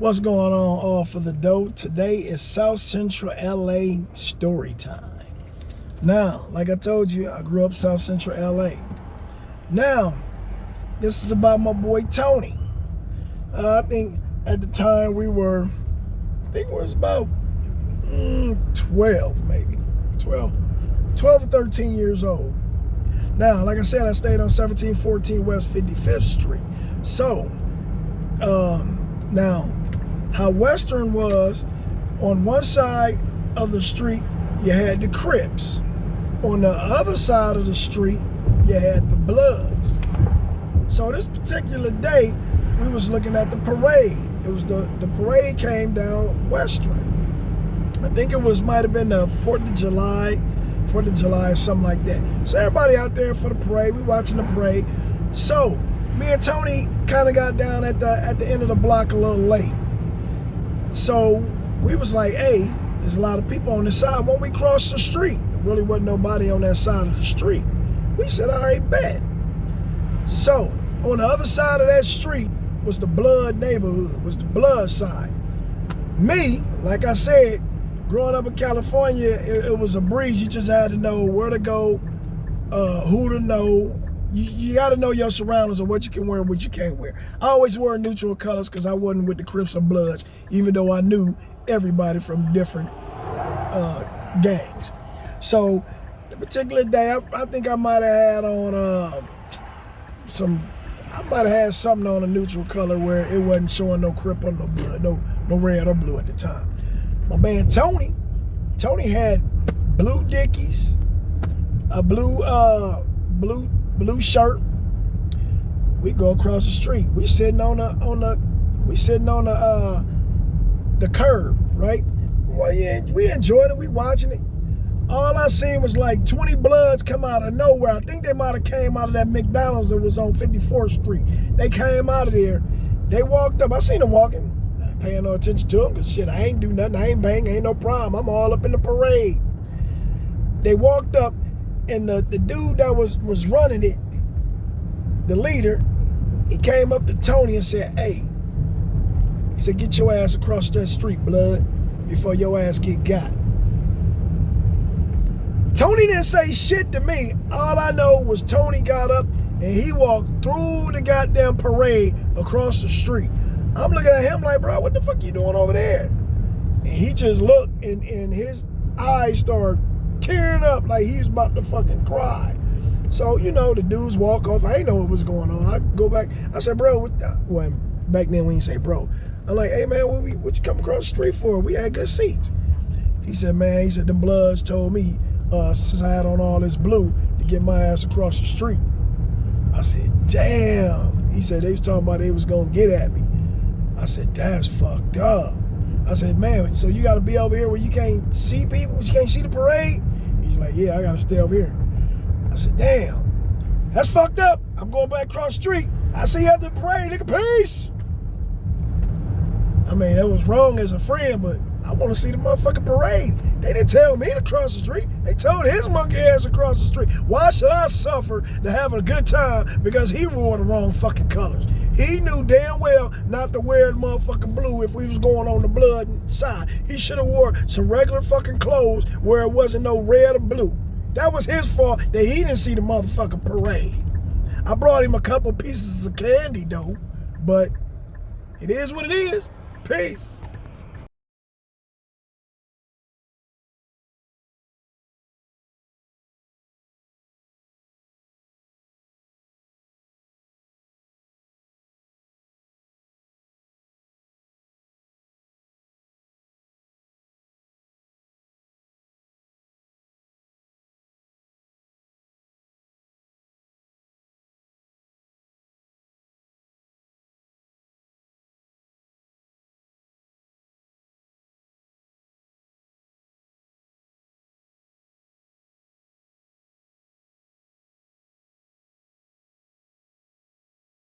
What's going on, all for the dough? Today is South Central LA story time. Now, like I told you, I grew up South Central LA. Now, this is about my boy Tony. I think at the time we was about 12 maybe. 12 or 13 years old. Now, like I said, I stayed on 1714 West 55th Street. So, now, how Western was, on one side of the street, you had the Crips. On the other side of the street, you had the Bloods. So this particular day, we was looking at the parade. It was the parade came down Western. I think it might have been the 4th of July or something like that. So everybody out there for the parade, we watching the parade. So me and Tony kind of got down at the end of the block a little late. So we was like, hey, there's a lot of people on this side. When we cross the street, there really wasn't nobody on that side of the street. We said, all right, bet. So on the other side of that street was the Blood neighborhood, was the Blood side. Me, like I said, growing up in California, it was a breeze. You just had to know where to go, who to know. You got to know your surroundings and what you can wear and what you can't wear. I always wore neutral colors because I wasn't with the Crips or Bloods, even though I knew everybody from different gangs. So the particular day, I think I might have had on something on a neutral color where it wasn't showing no Crip or no Blood, no red or blue at the time. My man Tony had blue Dickies, a blue shirt. We go across the street. We sitting on the curb, right? Well, yeah, we enjoyed it. We watching it. All I seen was like 20 Bloods come out of nowhere. I think they might have came out of that McDonald's that was on 54th Street. They came out of there. They walked up. I seen them walking. I ain't paying no attention to them because shit, I ain't do nothing. I ain't bang. Ain't no problem. I'm all up in the parade. They walked up, and the dude that was running it, the leader, he came up to Tony and said, hey, he said, get your ass across that street, Blood, before your ass get got. Tony didn't say shit to me. All I know was Tony got up and he walked through the goddamn parade across the street. I'm looking at him like, bro, what the fuck you doing over there? And he just looked and his eyes started tearing up like he was about to fucking cry. So, you know, the dudes walk off. I didn't know what was going on. I go back. I said, bro, well, back then we didn't say bro. I'm like, hey, man, what you come across the street for? We had good seats. He said, man, them Bloods told me, since I had on all this blue, to get my ass across the street. I said, damn. He said, they was talking about they was going to get at me. I said, that's fucked up. I said, man, so you got to be over here where you can't see people? You can't see the parade? He's like, yeah, I got to stay over here. I said, damn, that's fucked up. I'm going back across the street. I see you at the parade, nigga, peace. I mean, that was wrong as a friend, but I want to see the motherfucking parade. They didn't tell me to cross the street. They told his monkey ass to cross the street. Why should I suffer to have a good time because he wore the wrong fucking colors? He knew damn well not to wear the motherfucking blue if we was going on the Blood side. He should have wore some regular fucking clothes where it wasn't no red or blue. That was his fault that he didn't see the motherfucking parade. I brought him a couple pieces of candy though, but it is what it is. Peace.